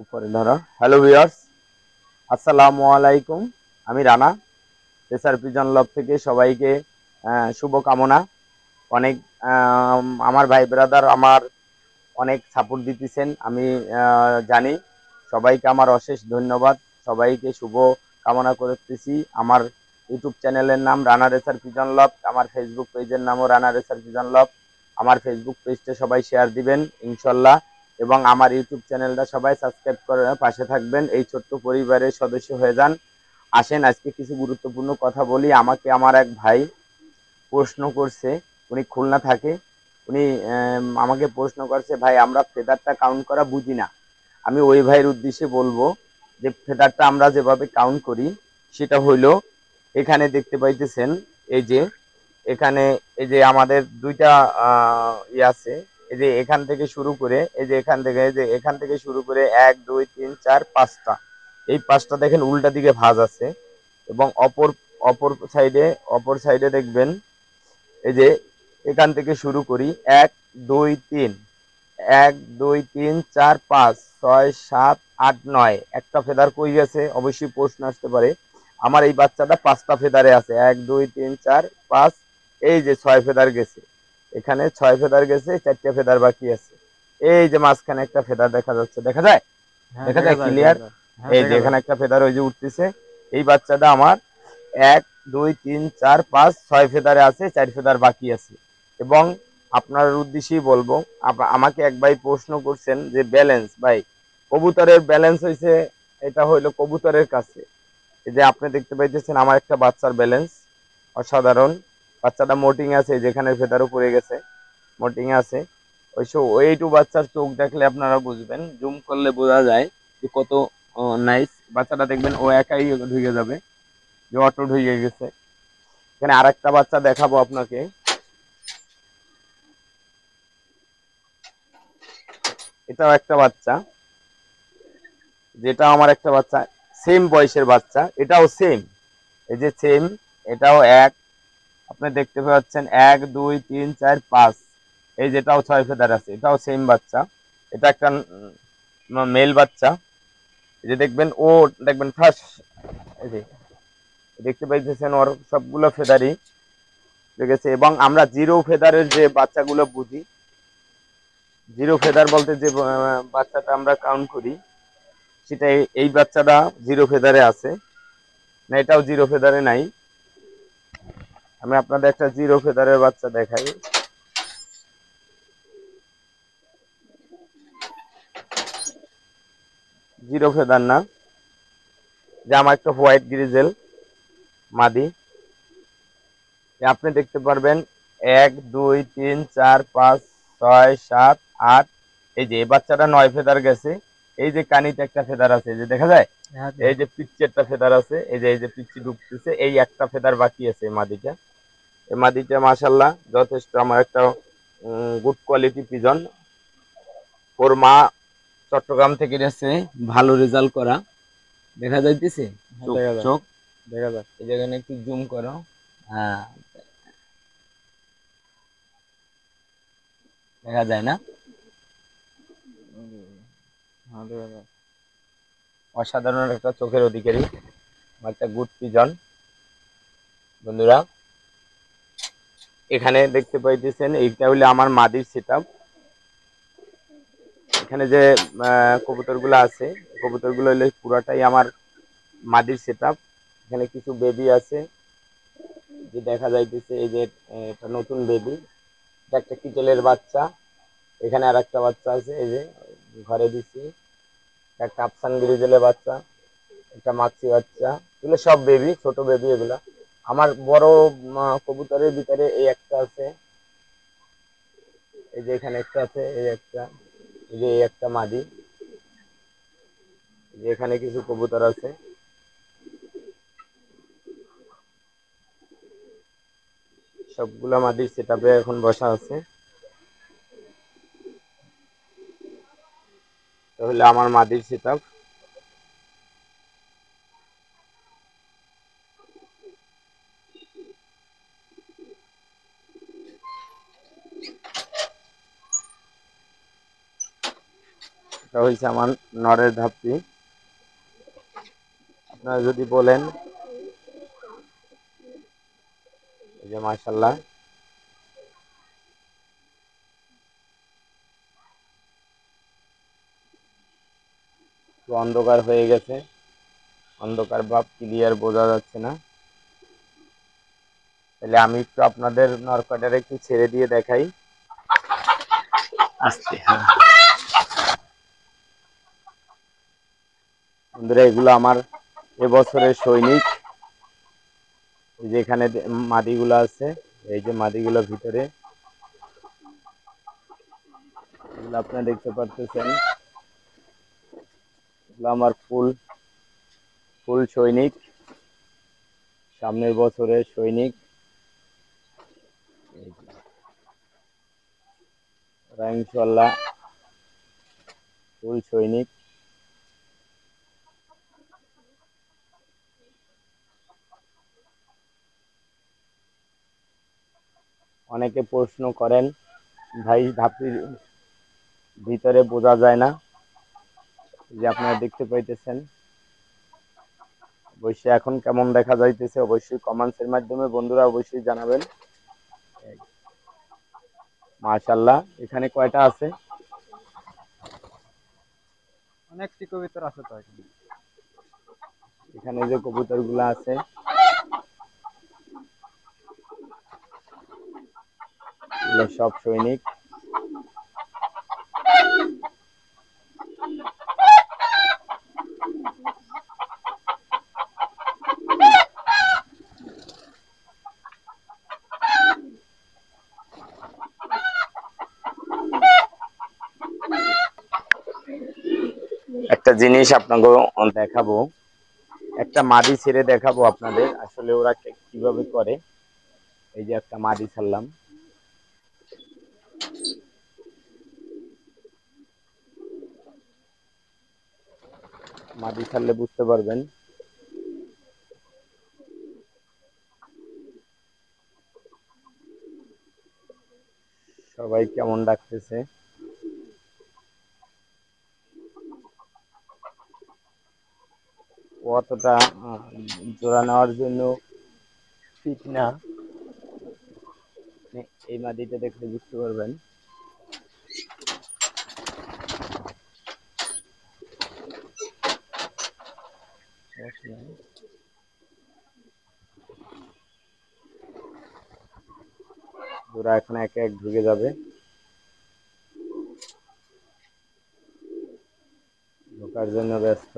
উপরে ধরো। Hello viewers, আসসালামু আলাইকুম। আমি রানা, রেসার পিজন লব থেকে সবাইকে শুভ কামনা। অনেক আমার ভাই ব্রাদার আমার অনেক সাপোর্ট দিতেছেন, আমি জানি। সবাইকে আমার অশেষ ধন্যবাদ। সবাইকে শুভ কামনা করতেছি। আমার ইউটিউব চ্যানেলের নাম রানা রেসার পিজন লব, আমার ফেসবুক পেজের নামও রানা রেসার পিজন লব। আমার ফেসবুক পেজটা সবাই শেয়ার দিবেন ইনশাল্লাহ, এবং আমার ইউটিউব চ্যানেলটা সবাই সাবস্ক্রাইব করে পাশে থাকবেন। এই ছোট্ট পরিবারের সদস্য হয়ে যান। আসেন আজকে কিছু গুরুত্বপূর্ণ কথা বলি। আমাকে আমার এক ভাই প্রশ্ন করছে, উনি খুলনা থাকে। উনি আমাকে প্রশ্ন করছে, ভাই আমরা ফেদারটা কাউন্ট করা বুঝি না। আমি ওই ভাইয়ের উদ্দেশ্যে বলবো যে ফেদারটা আমরা যেভাবে কাউন্ট করি সেটা হইলো, এখানে দেখতে পাইতেছেন, এই যে এখানে এই যে আমাদের দুইটা আছে। এই যে এখান থেকে শুরু করে, এই যে এখান থেকে, এই যে এখান থেকে শুরু করে 1 2 3 4 5টা, এই 5টা দেখেন উল্টা দিকে ভাঁজ আছে। এবং অপর অপর সাইডে অপর সাইডে দেখবেন, এই যে এখান থেকে শুরু করি 1 2 3, 1 2 3 4 5 6 7 8 9, একটা ফেদার কই গেছে অবশ্যই প্রশ্ন আসতে পারে। আমার এই বাচ্চাটা 5টা ফেদারে আছে, 1 2 3 4 5, এই যে 6 ফেদার গেছে। এখানে 6 ফেদার গেছে, 4টা ফেদার বাকি আছে। এই যে মাঝখানে একটা ফেদার দেখা যাচ্ছে, দেখা যায়, হ্যাঁ, দেখা দেখা যায় যায়, দেখা ক্লিয়ার। যায়। হ্যাঁ, এই যে দেখা এখানে যায়। একটা ফেদার ওই যে উঠতেছে। এই বাচ্চাটা আমার 1 2 3 4 5 6 ফেদারে আছে, 4 ফেদার বাকি আছে। এবং আপনার উদ্দেশ্যেই বলবো, আমাকে এক ভাই প্রশ্ন করছেন যে ব্যালেন্স ভাই, কবুতরের ব্যালেন্স হয়েছে, এটা হইলো কবুতরের কাছে। এই যে আপনি দেখতে পাইতেছেন আমার একটা বাচ্চার ব্যালেন্স অসাধারণ। বাচ্চাটা মোটিং আছে, যেখানে ফেদারও পড়ে গেছে, মোটিং আছে। ওইটু বাচ্চার চোখ দেখলে আপনারা বুঝবেন, জুম করলে বোঝা যায় যে কত নাইস বাচ্চাটা। দেখবেন ও একাই ঢুকে যাবে, যে অটো ঢুকে গেছে। এখানে আরেকটা বাচ্চা দেখাবো আপনাকে। এটাও একটা বাচ্চা, যেটা আমার একটা বাচ্চা, সেম বয়সের বাচ্চা, এটাও সেম। এই যে সেম, এটাও এক, আপনি দেখতে পাচ্ছেন 1 2 3 4 5, এই যেটাও 6 ফেদার আছে, এটাও সেম বাচ্চা। এটা একটা মেল বাচ্চা। এই যে দেখবেন, ও দেখবেন ফার্স্ট, এই যে দেখতে পাইতেছেন ওর সবগুলো ফেদারই লেগেছে। এবং আমরা জিরো ফেদারের যে বাচ্চাগুলো বুঝি, জিরো ফেদার বলতে যে বাচ্চাটা আমরা কাউন্ট করি, সেটা এই বাচ্চাটা জিরো ফেদারে আছে না, এটাও জিরো ফেদারে নাই। আমি আপনাদের একটা জিরো ফেদারের বাচ্চা দেখাই। জিরো ফেদার না, যে আমার একটা হোয়াইট গ্রিজেল মাদি। আপনি দেখতে পারবেন 1 2 3 4 5 6 7 8, এই যে এই বাচ্চাটা 9 ফেদার গেছে। এই যে কানিতে একটা ফেদার আছে, এই যে দেখা যায়। হ্যাঁ, এই যে পিচ্ছি একটা ফেদার আছে, এই যে পিচ্ছি ঢুকতেছে, এই একটা ফেদার বাকি আছে। এই মাদিটা, এই মাদিটা মাশাল্লাহ যথেষ্ট, আমার একটা গুড কোয়ালিটি পিজন। ওর মা চট্টগ্রাম থেকে এসেছে, ভালো রেজাল্ট করা, দেখা যাইতেছে হ্যাঁ, চোখ দেখা যায়, চোখ। দেখা যায়। এই জায়গায় একটু জুম করো। হ্যাঁ, দেখা যায় না? হ্যাঁ, দেখা যায়। অসাধারণ একটা চোখের অধিকারী, একটা গুড পিজন। বন্ধুরা, এখানে দেখতে পাইতেছেন, এইটা হইলে আমার মাদির সেট আপ। এখানে যে কবুতরগুলো আছে, কবুতরগুলো হইলে পুরাটাই আমার মাদির সেট আপ। এখানে কিছু বেবি আছে, যে দেখা যাইতেছে, এই যে এটা নতুন বেবি, এটা একটা কিটেলের বাচ্চা। এখানে আর একটা বাচ্চা আছে, এই যে ঘরে দিচ্ছি, একটা আফসান গ্রিজেলের বাচ্চা, একটা মাছি বাচ্চা। এগুলো সব বেবি, ছোট বেবি এগুলা। আমার বড় কবুতরের ভিতরে এই একটা আছে, এই যে এখানে একটা আছে, এই একটা, এই যে এই একটা মাদি, এই যে এখানে কিছু কবুতর আছে। সবগুলা মাদির সেট আপে এখন বসা আছে। তাহলে আমার মাদির সেট আপ। এটা হয়েছে আমার নরের ধাপটি। আপনারা যদি বলেন, এই যে মাশাল্লাহ অন্ধকার হয়ে গেছে, অন্ধকার ভাব ক্লিয়ার বোঝা যাচ্ছে না। তাহলে আমি একটু আপনাদের নরকটার একটু ছেড়ে দিয়ে দেখাই আস্তে। হ্যাঁ বন্ধুরা, এগুলো আমার এবছরের সৈনিক। এই যে এখানে মাদিগুলো আছে, এই যে মাদিগুলো ভিতরে, এগুলো আপনারা দেখতে পারতেছেন, এগুলো আমার ফুল ফুল সৈনিক, সামনের বছরের সৈনিক। ওরা ইনশাল্লাহ ফুল সৈনিক। অনেকে প্রশ্ন করেন, ভাই ধাপটির ভিতরে বোঝা যায় না, যে আপনারা দেখতে পাইতেছেন। অবশ্যই এখন কেমন দেখা যাইতেছে অবশ্যই কমেন্টসের মাধ্যমে বন্ধুরা অবশ্যই জানাবেন। মাশাআল্লাহ, এখানে কয়টা আছে? অনেকটি কবিতর আছে তো এখানে। এখানে যে কবুতর গুলা আছে, এগুলো সব সৈনিক। একটা জিনিস আপনাকে দেখাবো, একটা মাদি ছেড়ে দেখাবো আপনাদের, আসলে ওরা কিভাবে করে। এই যে একটা মাদি ছাড়লাম, মাদি ছাড়লে বুঝতে পারবেন। সবাই কেমন ডাকতেছে। অতটা জোড়া নেওয়ার জন্য ঠিক না, এই মাদিটা দেখলে বুঝতে পারবেন। জোড়া এখন একে এক ঢুকে যাবে, ঢোকার জন্য ব্যস্ত।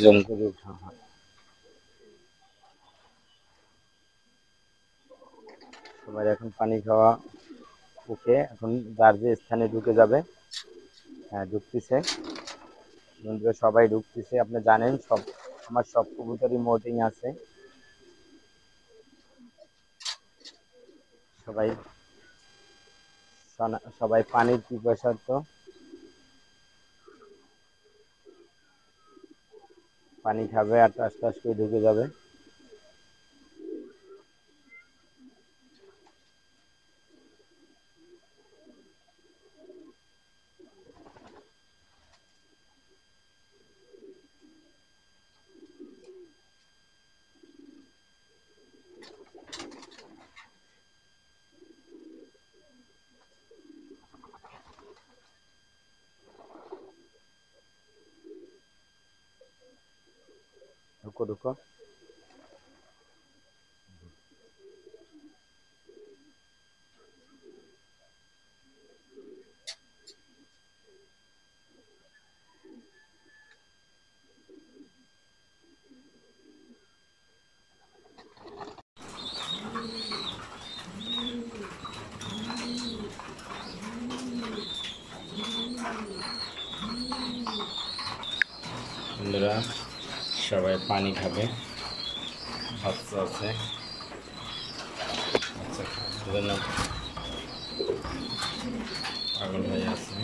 জুম করে উঠা হয়। সবাই এখন পানি খাওয়া ওকে, এখন যার যে স্থানে ঢুকে যাবে। হ্যাঁ ঢুকতেছে বন্ধুরা, সবাই ঢুকতেছে। আপনি জানেন সব আমার সব কবুতরই মোটিং আছে। সবাই সবাই পানির পিপাসার্থ, পানি খাবে আর টাস টাস করে ঢুকে যাবে। ঢুকো ঢুকো। বন্ধুরা সবাই পানি খাবে, বাচ্চা আছে, বাচ্চা খাবে। সেজন্য পাগল হয়ে আছে।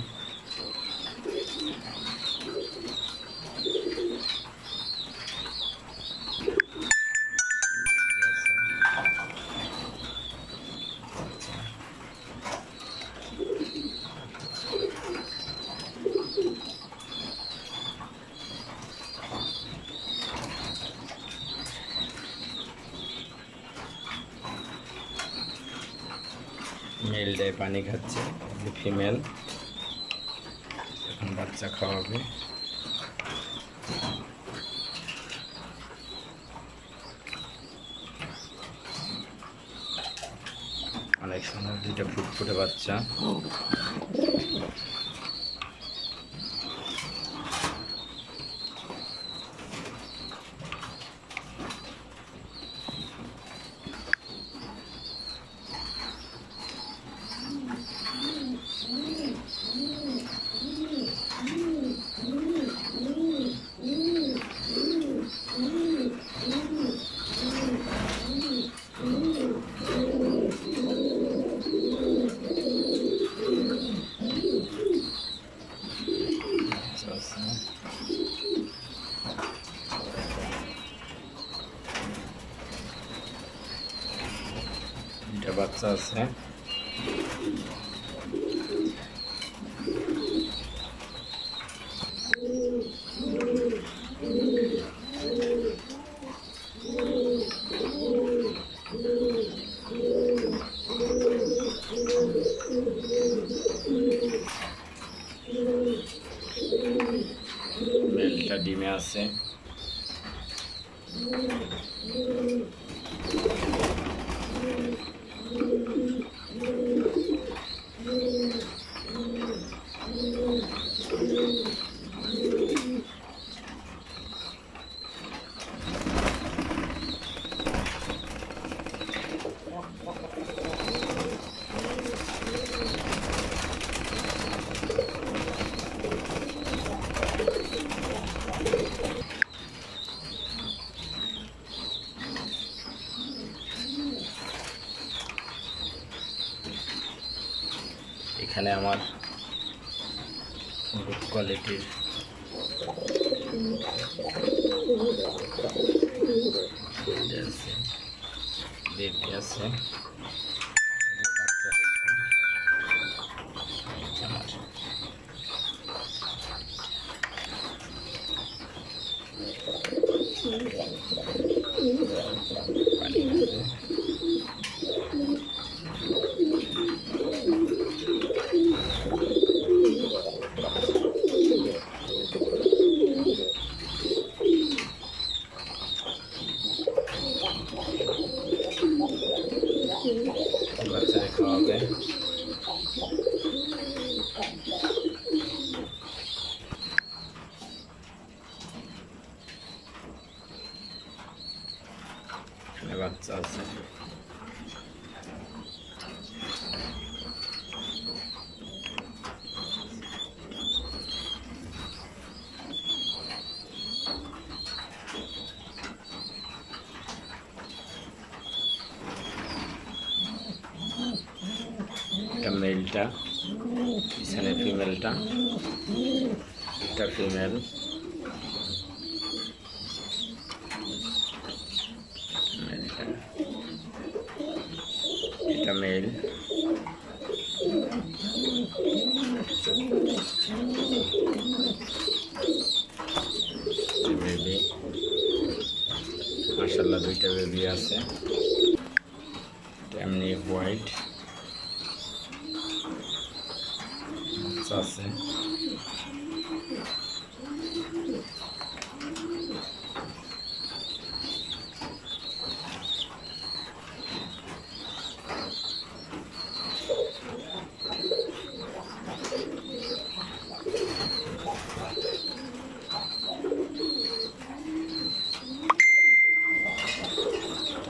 মেলটায় পানি খাচ্ছে, ফিমেল এখন বাচ্চা খাওয়াবে। অনেক সুন্দর দুইটা ফুটফুটে বাচ্চা। দুইটা বাচ্চা আছে। মেলটা ডিমে আছে। এখানে আমার গুড কোয়ালিটির আছে, বেবি আছে। বাচ্চা আমার পানি খাবে। বাচ্চারা খাওয়াবে। বাচ্চা আছে। এটা মেলটা, পিছনে ফিমেলটা, এটা ফিমেল। এটা মেল। বেবি, মাশাআল্লাহ দুইটা বেবি আছে। এমনি হোয়াইট আছে।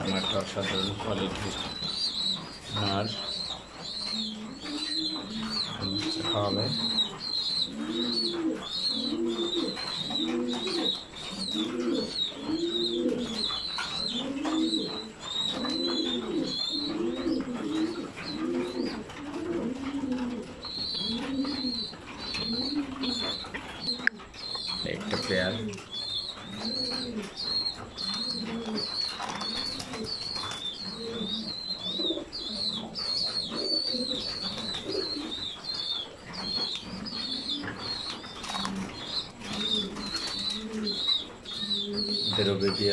আমার একটা অসাধারণ কোয়ালিটির আর খাওয়াবে।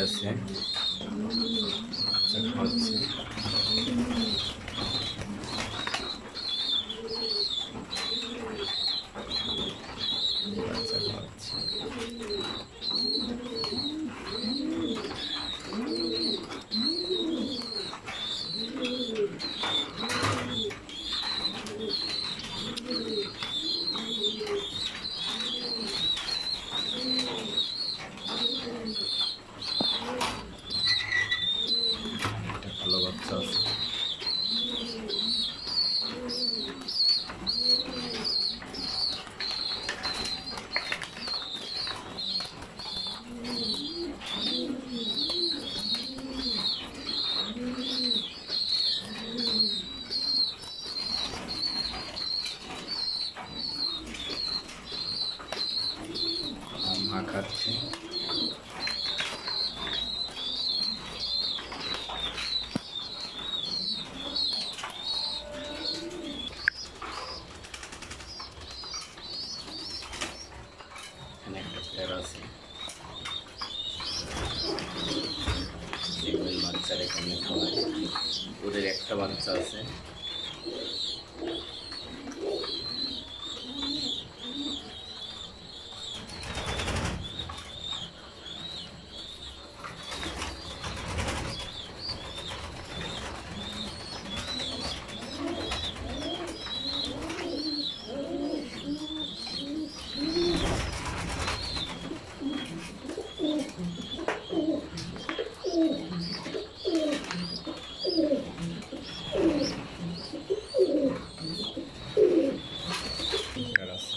আছে, বাচ্চা খাওয়াচ্ছে। বাচ্চা খাওয়াচ্ছে। একটা ভালো বাচ্চা আছে। মা খাচ্ছে। এখানে একটা প্যার আছে, ওই বাচ্চার এখানে খাওয়ায়। ওদের একটা বাচ্চা আছে। প্যার আছে।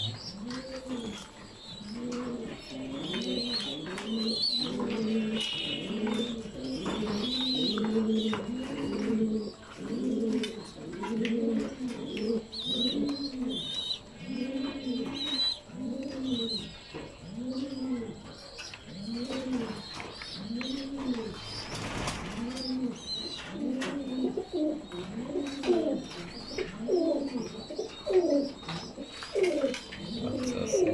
বাচ্চা আছে।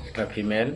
এটা ফিমেল।